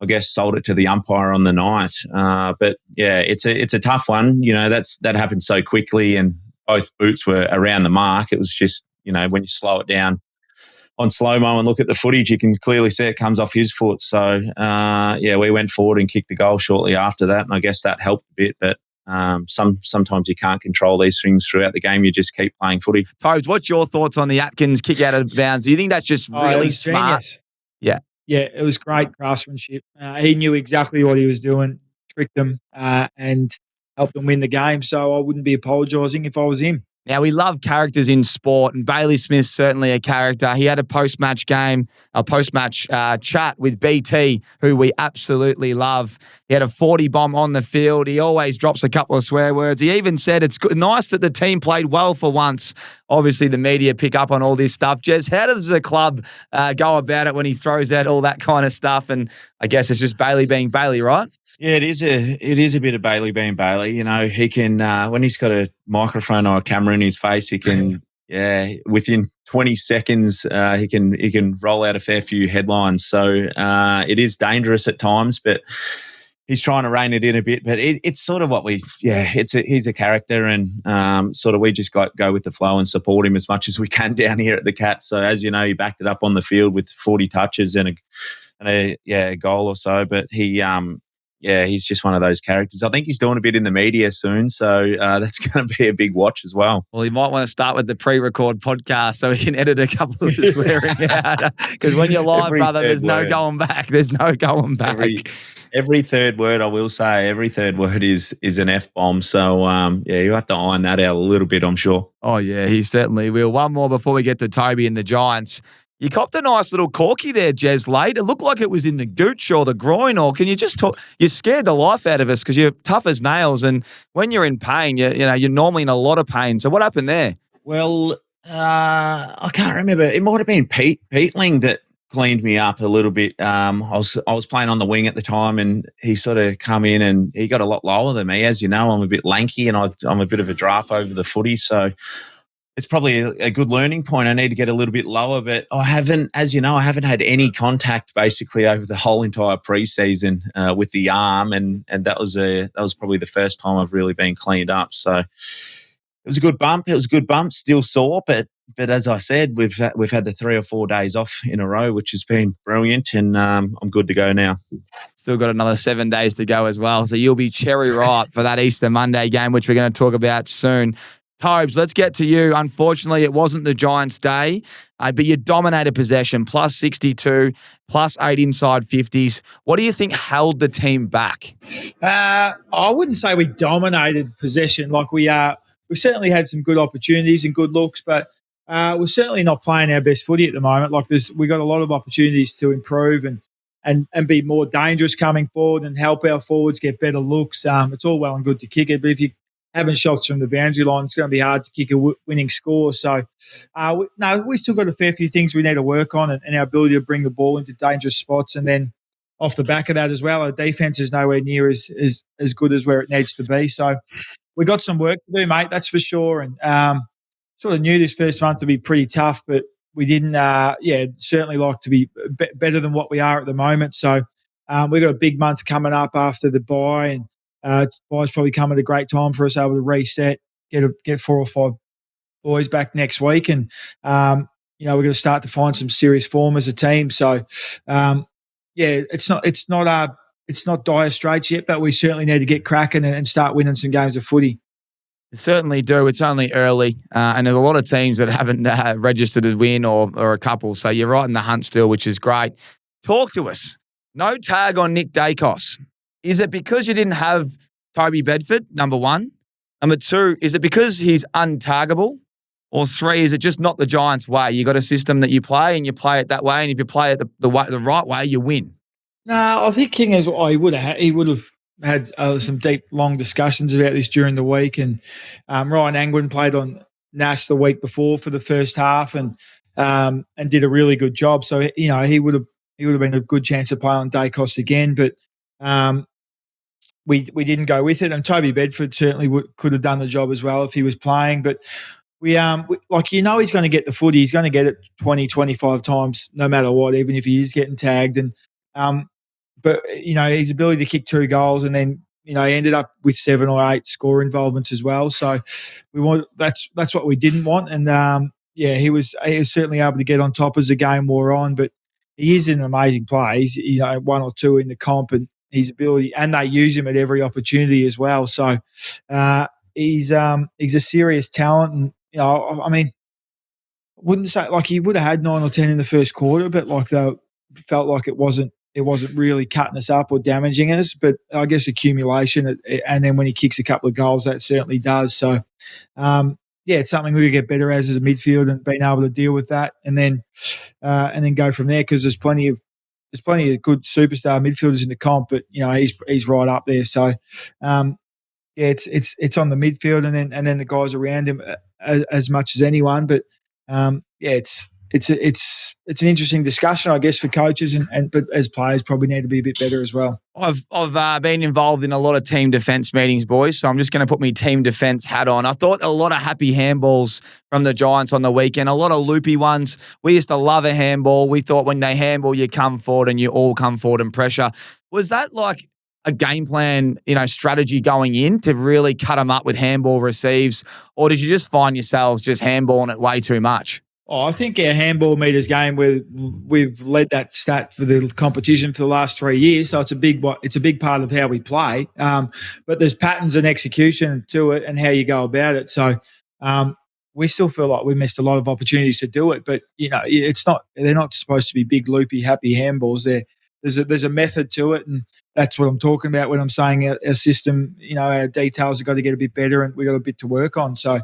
I guess sold it to the umpire on the night. But it's a tough one. That happened so quickly and both boots were around the mark. It was just, when you slow it down on slow-mo and look at the footage, you can clearly see it comes off his foot. So, we went forward and kicked the goal shortly after that. And I guess that helped a bit, but sometimes you can't control these things throughout the game. You just keep playing footy. Tobes, what's your thoughts on the Atkins kick out of bounds? Do you think that's just really smart? Genius. Yeah. Yeah, it was great craftsmanship. He knew exactly what he was doing, tricked them and helped them win the game. So I wouldn't be apologising if I was him. Now, we love characters in sport, and Bailey Smith's certainly a character. He had a post-match chat with BT, who we absolutely love. He had a 40 bomb on the field. He always drops a couple of swear words. He even said it's nice that the team played well for once. Obviously, the media pick up on all this stuff. Jez, how does the club go about it when he throws out all that kind of stuff? And I guess it's just Bailey being Bailey, right? Yeah, it is a bit of Bailey being Bailey. He can when he's got a microphone or a camera in his face, he can within 20 seconds he can roll out a fair few headlines. So it is dangerous at times, but he's trying to rein it in a bit. But it's sort of what he's a character, and sort of we just go with the flow and support him as much as we can down here at the Cats. So as you know, he backed it up on the field with 40 touches and a goal or so. But he's just one of those characters. I think he's doing a bit in the media soon, so that's going to be a big watch as well. Well, he might want to start with the pre-record podcast so he can edit a couple of the swearing out. Because when you're live, brother, there's no going back. There's no going back. Every third word, I will say, every third word is an F-bomb. So, you have to iron that out a little bit, I'm sure. Oh, yeah, he certainly will. One more before we get to Toby and the Giants. You copped a nice little corky there, Jez, late. It looked like it was in the gooch or the groin, or can you just talk? You scared the life out of us because you're tough as nails, and when you're in pain, you're normally in a lot of pain. So what happened there? Well, I can't remember. It might have been Peatling that cleaned me up a little bit. I was playing on the wing at the time, and he sort of come in and he got a lot lower than me. As you know, I'm a bit lanky and I'm a bit of a draft over the footy, so it's probably a good learning point. I need to get a little bit lower, but I haven't had any contact basically over the whole entire preseason with the arm, and that was probably the first time I've really been cleaned up. So it was a good bump. Still sore, but as I said, we've had the 3 or 4 days off in a row, which has been brilliant, and I'm good to go now. Still got another 7 days to go as well, so you'll be cherry ripe for that Easter Monday game, which we're going to talk about soon. Tobes, let's get to you. Unfortunately, it wasn't the Giants' day, but you dominated possession, plus 62, plus 8 inside 50s. What do you think held the team back? I wouldn't say we dominated possession. Like we certainly had some good opportunities and good looks, but we're certainly not playing our best footy at the moment. Like we got a lot of opportunities to improve and be more dangerous coming forward and help our forwards get better looks. It's all well and good to kick it, but if you having shots from the boundary line, it's going to be hard to kick a winning score. So, we still got a fair few things we need to work on, and our ability to bring the ball into dangerous spots. And then off the back of that as well, our defence is nowhere near as good as where it needs to be. So we got some work to do, mate, that's for sure. And sort of knew this first month to be pretty tough, but we didn't, certainly like to be better than what we are at the moment. So we've got a big month coming up after the bye, and bye's probably come at a great time for us able to reset, get 4 or 5 boys back next week, and we're going to start to find some serious form as a team. So, it's not dire straits yet, but we certainly need to get cracking and start winning some games of footy. You certainly do. It's only early, and there's a lot of teams that haven't registered a win or a couple. So you're right in the hunt still, which is great. Talk to us. No tag on Nick Dacos. Is it because you didn't have Toby Bedford, number one? Number two, is it because he's untargable? Or 3, is it just not the Giants' way? You got a system that you play and you play it that way, and if you play it the right way, you win. No, I think King he would have had some deep, long discussions about this during the week, and Ryan Angwin played on Nash the week before for the first half and did a really good job. So he would have been a good chance to play on Dacos again, but we didn't go with it. And Toby Bedford certainly could have done the job as well if he was playing, but we he's going to get the footy. He's going to get it 20, 25 times no matter what, even if he is getting tagged. And but his ability to kick 2 goals, and then he ended up with 7 or 8 score involvements as well. So that's what we didn't want. And he was certainly able to get on top as the game wore on. But he is an amazing player. He's 1 or 2 in the comp, and his ability, and they use him at every opportunity as well. So he's a serious talent, and wouldn't say like he would have had 9 or 10 in the first quarter, but like they felt like it wasn't really cutting us up or damaging us. But I guess accumulation, and then when he kicks a couple of goals, that certainly does. So it's something we could get better as a midfield, and being able to deal with that, and then go from there, because there's plenty of good superstar midfielders in the comp, but he's right up there. So it's on the midfield, and then the guys around him as much as anyone. But it's an interesting discussion, I guess, for coaches, but as players probably need to be a bit better as well. I've been involved in a lot of team defence meetings, boys, so I'm just going to put my team defence hat on. I thought a lot of happy handballs from the Giants on the weekend, a lot of loopy ones. We used to love a handball. We thought when they handball, you come forward and you all come forward and pressure. Was that like a game plan, strategy going in to really cut them up with handball receives, or did you just find yourselves just handballing it way too much? Oh, I think our handball meters game, we've led that stat for the competition for the last 3 years, so it's a big part of how we play. But there's patterns and execution to it, and how you go about it. So we still feel like we missed a lot of opportunities to do it. But they're not supposed to be big, loopy, happy handballs. There's a method to it, and that's what I'm talking about when I'm saying our system. Our details have got to get a bit better, and we've got a bit to work on. So.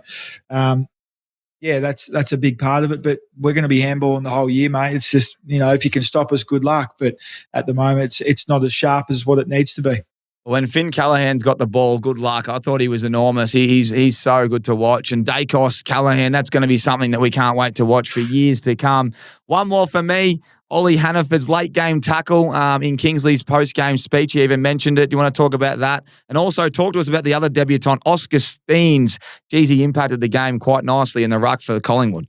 That's a big part of it, but we're going to be handballing the whole year, mate. It's just, if you can stop us, good luck. But at the moment, it's not as sharp as what it needs to be. When Finn Callahan's got the ball, good luck. I thought he was enormous. He's so good to watch. And Dacos, Callahan, that's going to be something that we can't wait to watch for years to come. One more for me, Ollie Hannaford's late game tackle in Kingsley's post-game speech. He even mentioned it. Do you want to talk about that? And also talk to us about the other debutant, Oscar Steens. Geez, he impacted the game quite nicely in the ruck for Collingwood.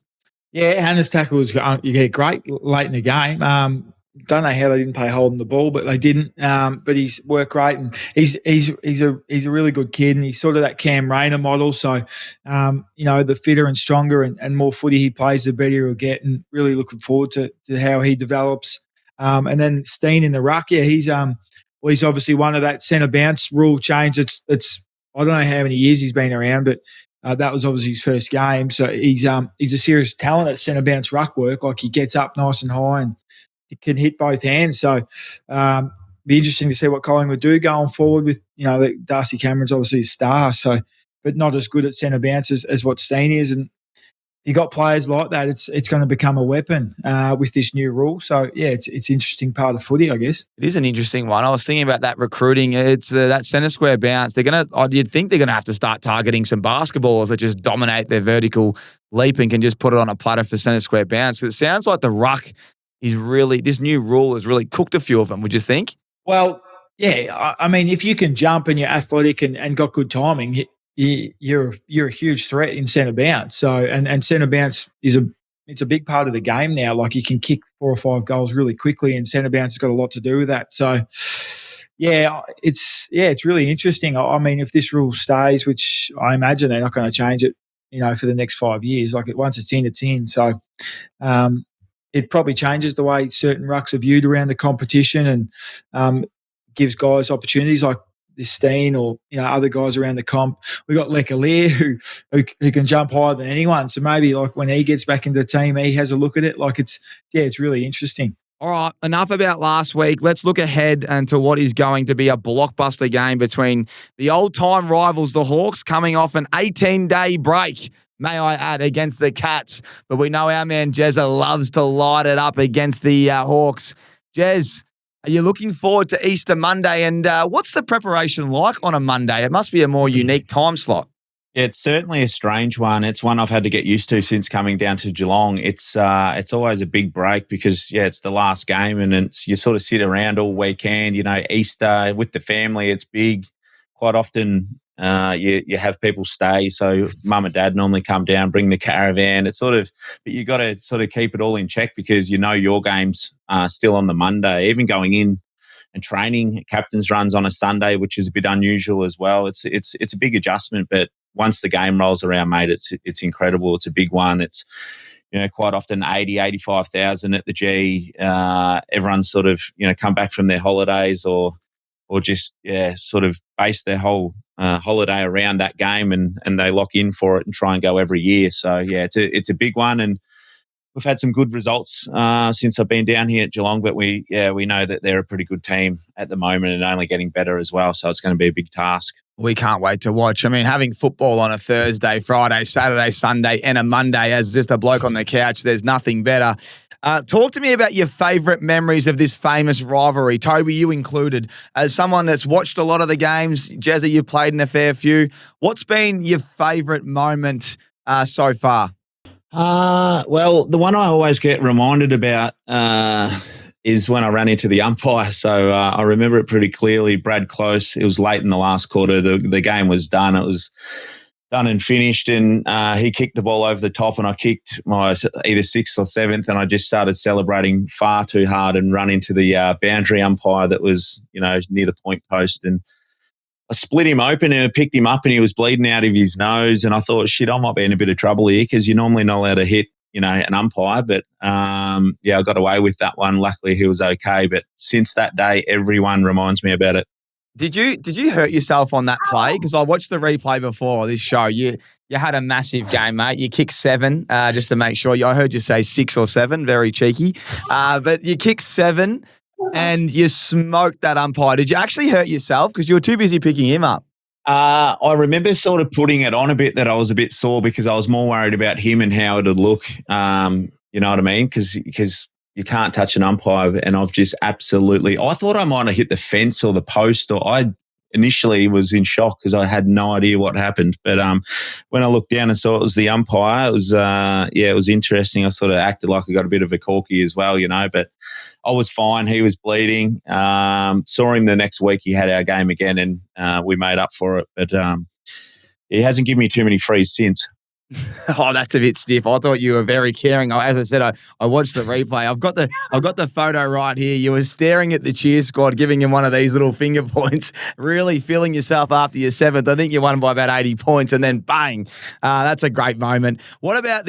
Yeah, Hannah's tackle was great late in the game. Don't know how they didn't play holding the ball, but they didn't. But he's worked great, and he's a really good kid, and he's sort of that Cam Rayner model. So, the fitter and stronger and more footy he plays, the better he'll get. And really looking forward to how he develops. And then Steen in the ruck, he's obviously one of that centre bounce rule change. It's I don't know how many years he's been around, but that was obviously his first game. So he's a serious talent at centre bounce ruck work. Like he gets up nice and high and can hit both hands. So be interesting to see what Collingwood do going forward with, Darcy Cameron's obviously a star, so but not as good at centre bounce as what Steen is. And you got players like that, it's going to become a weapon with this new rule. So, it's an interesting part of footy, I guess. It is an interesting one. I was thinking about that recruiting. It's that centre square bounce. You'd think they're going to have to start targeting some basketballers that just dominate their vertical leap and can just put it on a platter for centre square bounce. It sounds like the ruck this new rule has really cooked a few of them, would you think? Well, yeah. I mean, if you can jump and you're athletic and got good timing, you're a huge threat in centre bounce. So, and centre bounce it's a big part of the game now. Like you can kick 4 or 5 goals really quickly, and centre bounce has got a lot to do with that. So, it's really interesting. I mean, if this rule stays, which I imagine they're not going to change it, for the next 5 years. Like once it's in, it's in. So, it probably changes the way certain rucks are viewed around the competition and gives guys opportunities like this Steen or other guys around the comp. We got Leclerc who can jump higher than anyone. So maybe like when he gets back into the team, he has a look at it. Like it's really interesting. All right, enough about last week. Let's look ahead to what is going to be a blockbuster game between the old-time rivals, the Hawks, coming off an 18-day break, may I add, against the Cats. But we know our man Jezza loves to light it up against the Hawks. Jez, are you looking forward to Easter Monday? And what's the preparation like on a Monday? It must be a more unique time slot. Yeah, it's certainly a strange one. It's one I've had to get used to since coming down to Geelong. It's always a big break because, it's the last game and you sort of sit around all weekend. Easter with the family, it's big. Quite often you have people stay. So mum and dad normally come down, bring the caravan. It's but you got to sort of keep it all in check because your game's still on the Monday. Even going in and training, captain's runs on a Sunday, which is a bit unusual as well. It's a big adjustment, but once the game rolls around, mate, it's incredible. It's a big one. It's, quite often 80, 85,000 at the G. Everyone's sort of, come back from their holidays or just, sort of base their whole holiday around that game and they lock in for it and try and go every year. So, it's a big one. And we've had some good results since I've been down here at Geelong, but we know that they're a pretty good team at the moment and only getting better as well. So it's going to be a big task. We can't wait to watch. I mean, having football on a Thursday, Friday, Saturday, Sunday, and a Monday as just a bloke on the couch, there's nothing better. Talk to me about your favourite memories of this famous rivalry. Toby, you included. As someone that's watched a lot of the games, Jezza, you've played in a fair few. What's been your favourite moment so far? Well, the one I always get reminded about is when I ran into the umpire. So I remember it pretty clearly. Brad Close, it was late in the last quarter. The game was done. It was done and finished, and he kicked the ball over the top and I kicked my either 6th or 7th, and I just started celebrating far too hard and run into the boundary umpire that was, near the point post, and I split him open and picked him up and he was bleeding out of his nose, and I thought, shit, I might be in a bit of trouble here because you're normally not allowed to hit, an umpire. But, I got away with that one. Luckily, he was okay. But since that day, everyone reminds me about it. Did you hurt yourself on that play? Because I watched the replay before this show. You had a massive game, mate. You kicked 7 just to make sure. I heard you say 6 or 7, very cheeky. But you kicked 7 and you smoked that umpire. Did you actually hurt yourself because you were too busy picking him up? I remember sort of putting it on a bit that I was a bit sore because I was more worried about him and how it would look. You know what I mean? Because you can't touch an umpire, and I've just absolutely – I thought I might have hit the fence or the post, or initially was in shock because I had no idea what happened. But when I looked down and saw it was the umpire, it was it was interesting. I sort of acted like I got a bit of a corky as well, but I was fine. He was bleeding. Saw him the next week. He had our game again, and we made up for it. But he hasn't given me too many frees since. Oh, that's a bit stiff. I thought you were very caring. As I said, I watched the replay. I've got the photo right here. You were staring at the cheer squad, giving him one of these little finger points, really feeling yourself after your seventh. I think you won by about 80 points, and then bang. That's a great moment. What about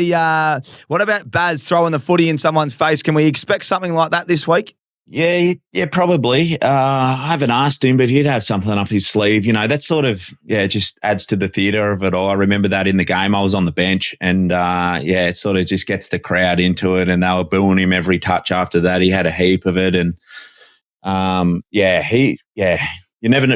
Baz throwing the footy in someone's face? Can we expect something like that this week? Yeah, probably. I haven't asked him, but he'd have something up his sleeve. That sort of, it just adds to the theatre of it all. I remember that in the game. I was on the bench and, it sort of just gets the crowd into it, and they were booing him every touch after that. He had a heap of it, and, you're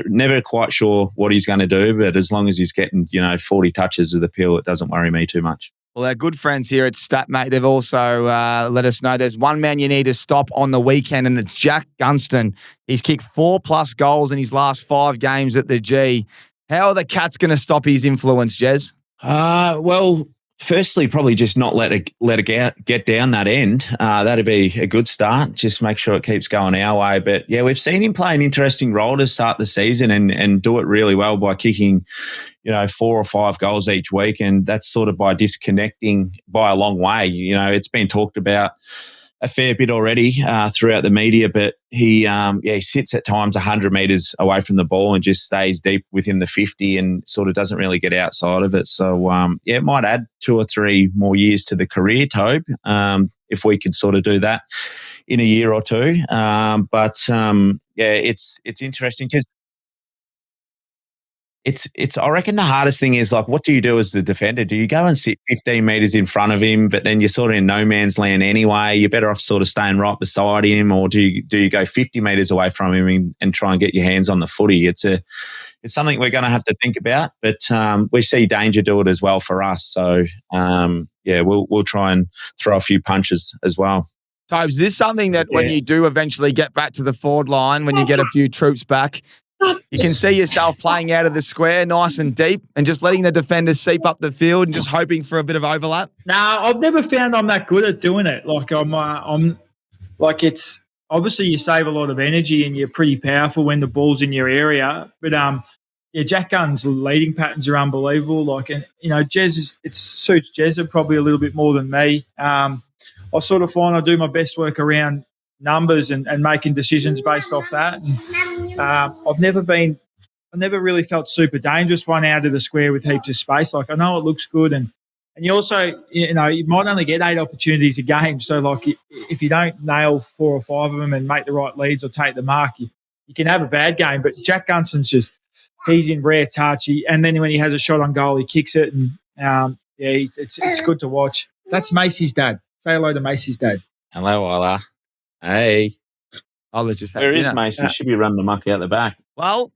never quite sure what he's going to do, but as long as he's getting, 40 touches of the pill, it doesn't worry me too much. Well, our good friends here at StatMate, they've also let us know there's one man you need to stop on the weekend, and it's Jack Gunston. He's kicked 4+ goals in his last 5 games at the G. How are the Cats going to stop his influence, Jez? Well, firstly, probably just not let it get down that end. That'd be a good start. Just make sure it keeps going our way. But yeah, we've seen him play an interesting role to start the season and do it really well by kicking, 4 or 5 goals each week. And that's sort of by disconnecting by a long way. It's been talked about a fair bit already throughout the media, but he sits at times 100 metres away from the ball and just stays deep within the 50 and sort of doesn't really get outside of it. So, it might add 2 or 3 more years to the career, Toby, if we could sort of do that in a year or two. It's interesting because I reckon the hardest thing is, like, what do you do as the defender? Do you go and sit 15 metres in front of him, but then you're sort of in no man's land anyway? You're better off sort of staying right beside him, or do you go 50 metres away from him and try and get your hands on the footy? It's something we're going to have to think about, but we see danger do it as well for us. So, we'll try and throw a few punches as well. Tobes, is this something that when you do eventually get back to the forward line, when you get a few troops back, you can see yourself playing out of the square nice and deep and just letting the defenders seep up the field and just hoping for a bit of overlap? No, I've never found I'm that good at doing it. Like I'm like, it's obviously you save a lot of energy and you're pretty powerful when the ball's in your area. But Jack Gunn's leading patterns are unbelievable. Like, and Jez it suits Jezza probably a little bit more than me. I sort of find I do my best work around numbers and making decisions based off that. And, I've never really felt super dangerous one out of the square with heaps of space. Like, I know it looks good, and you also, you might only get 8 opportunities a game. So, like, if you don't nail 4 or 5 of them and make the right leads or take the mark, you can have a bad game. But Jack Gunston's he's in rare touch. And then when he has a shot on goal, he kicks it, and it's good to watch. That's Macy's dad. Say hello to Macy's dad. Hello, Ola. Hey. I'll just have Where is dinner. Macy? Should be running the muck out the back. Well,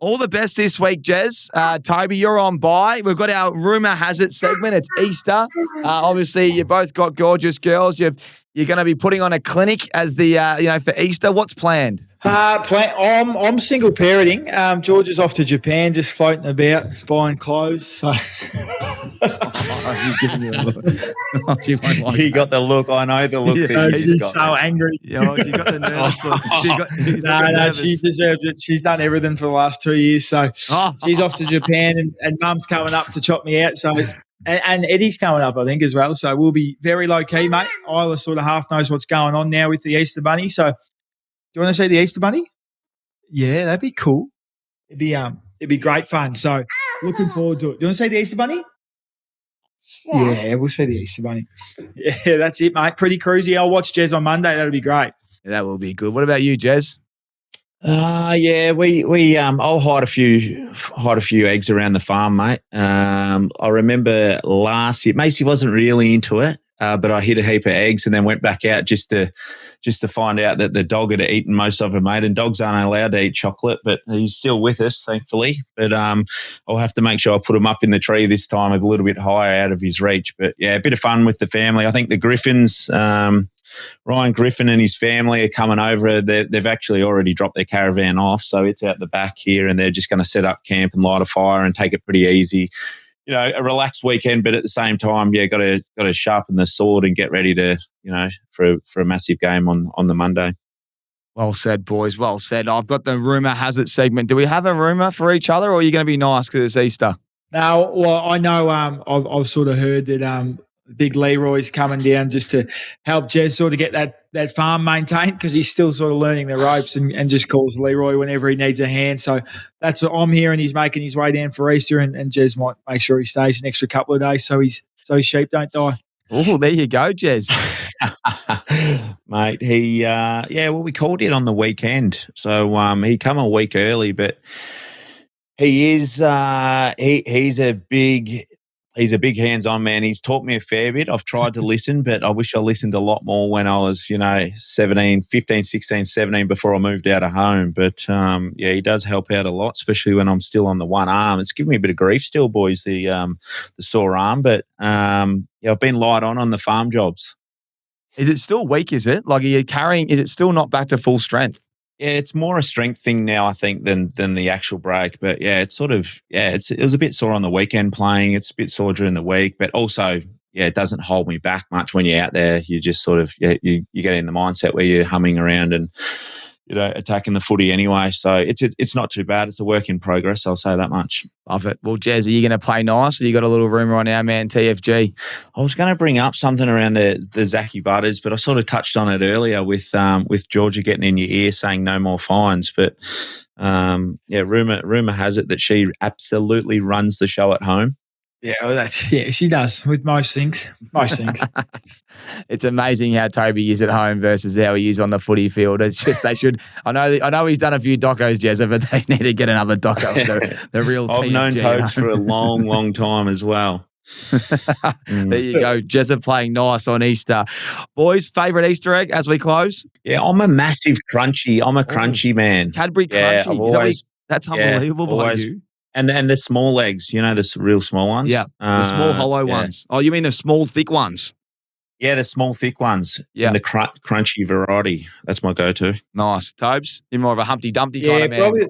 all the best this week, Jez. Toby, you're on bye. We've got our Rumour Has It segment. It's Easter. Obviously, you both got gorgeous girls. You're going to be putting on a clinic as the for Easter. What's planned? I'm single parenting. George is off to Japan, just floating about, buying clothes. So. He's giving you a look. She won't like He that. got the look. I know the look that She's he's got. so angry. She got the nervous look. She's No, nervous. she deserved it. She's done everything for the last 2 years. So she's off to Japan, and Mum's coming up to chop me out. So and Eddie's coming up, I think, as well. So we'll be very low key, mate. Isla sort of half knows what's going on now with the Easter Bunny. So do you want to see the Easter Bunny? Yeah, that'd be cool. It'd be great fun. So looking forward to it. Do you want to see the Easter Bunny? Yeah, we'll see the Easter Bunny. Yeah, that's it, mate. Pretty cruisy. I'll watch Jez on Monday. That'll be great. Yeah, that will be good. What about you, Jez? We I'll hide a few eggs around the farm, mate. I remember last year, Macy wasn't really into it. but I hid a heap of eggs and then went back out just to find out that the dog had eaten most of them, mate. And dogs aren't allowed to eat chocolate, but he's still with us, thankfully. But I'll have to make sure I put him up in the tree this time, a little bit higher out of his reach. But yeah, a bit of fun with the family. I think the Griffins, Ryan Griffin and his family are coming over. They've actually already dropped their caravan off, so it's out the back here, and they're just going to set up camp and light a fire and take it pretty easy. You know, a relaxed weekend, but at the same time, yeah, got to sharpen the sword and get ready to, you know, for a massive game on the Monday. Well said, boys. Well said. I've got the rumour has it segment. Do we have a rumour for each other, or are you going to be nice because it's Easter? No, well, I know I've sort of heard that Big Leroy's coming down just to help Jez sort of get that farm maintained, because he's still sort of learning the ropes and just calls Leroy whenever he needs a hand. So that's what I'm hearing. He's making his way down for Easter, and Jez might make sure he stays an extra couple of days so his sheep don't die. Oh, there you go, Jez. Mate, we called it on the weekend. So he come a week early, but he is he's a big hands-on man. He's taught me a fair bit. I've tried to listen, but I wish I listened a lot more when I was, 15, 16, 17 before I moved out of home. But, he does help out a lot, especially when I'm still on the one arm. It's given me a bit of grief still, boys, the sore arm. But, I've been light on the farm jobs. Is it still weak, is it? Like, is it still not back to full strength? Yeah, it's more a strength thing now, I think, than the actual break. But yeah, it's sort of it was a bit sore on the weekend playing. It's a bit sore during the week, but also it doesn't hold me back much when you're out there. You just sort of you get in the mindset where you're humming around and attacking the footy anyway. So it's not too bad. It's a work in progress. I'll say that much. Love it. Well, Jez, are you going to play nice? Or you got a little rumour on our man TFG? I was going to bring up something around the Zac Butters, but I sort of touched on it earlier with Georgia getting in your ear saying no more fines. But rumour has it that she absolutely runs the show at home. Yeah, well, she does with most things. It's amazing how Toby is at home versus how he is on the footy field. It's just they should. I know he's done a few docos, Jezza, but they need to get another doco. The real. I've known Toads for a long, long time as well. There you go, Jezza playing nice on Easter. Boys, favourite Easter egg as we close? Yeah, I'm a massive crunchy. I'm a crunchy man. Cadbury crunchy. That's unbelievable by you. And the small eggs, the real small ones. Yeah, the small hollow ones. Oh, you mean the small thick ones? Yeah, the small thick ones. Yeah. And the crunchy variety. That's my go-to. Nice. Tobes, you're more of a Humpty Dumpty kind of man. Probably.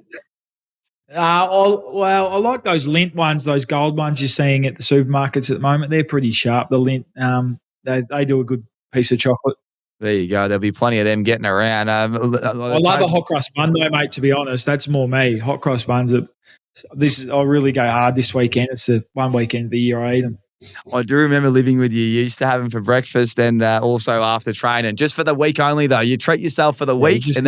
I like those Lindt ones, those gold ones you're seeing at the supermarkets at the moment. They're pretty sharp, the Lindt. They do a good piece of chocolate. There you go. There'll be plenty of them getting around. I love a hot cross bun though, mate, to be honest. That's more me. Hot cross buns are... I really go hard this weekend. It's the one weekend of the year I eat them. I do remember living with you. You used to have them for breakfast and also after training. Just for the week only, though. You treat yourself for the week and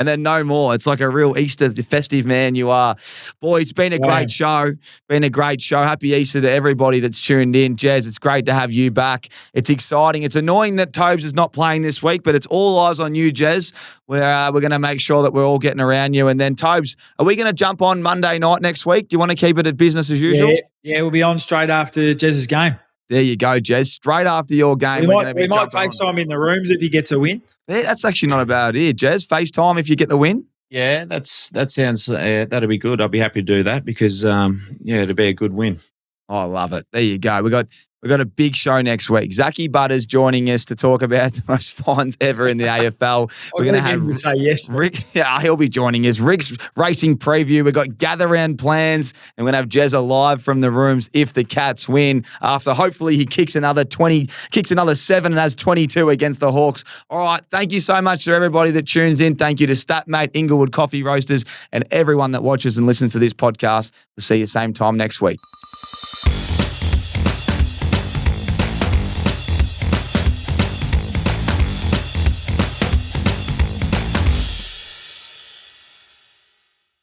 then no more. It's like a real Easter festive man you are. Boy, it's been a great show. Happy Easter to everybody that's tuned in. Jez, it's great to have you back. It's exciting. It's annoying that Tobes is not playing this week, but it's all eyes on you, Jez. We're going to make sure that we're all getting around you. And then, Tobes, are we going to jump on Monday night next week? Do you want to keep it at business as usual? Yeah, we'll be on straight after Jez's game. There you go, Jez. Straight after your game. We might FaceTime in the rooms if he gets a win. Yeah, that's actually not a bad idea, Jez. FaceTime if you get the win. Yeah, that sounds that'll be good. I'll be happy to do that because it'll be a good win. Oh, I love it. There you go. We got a big show next week. Zac Butters joining us to talk about the most fines ever in the AFL. We're going to have him say yes. Rick, he'll be joining us. Rick's racing preview. We've got gather round plans, and we're going to have Jezza live from the rooms if the Cats win. After hopefully he kicks another 7 and has 22 against the Hawks. All right. Thank you so much to everybody that tunes in. Thank you to Statmate, Inglewood Coffee Roasters, and everyone that watches and listens to this podcast. We'll see you same time next week.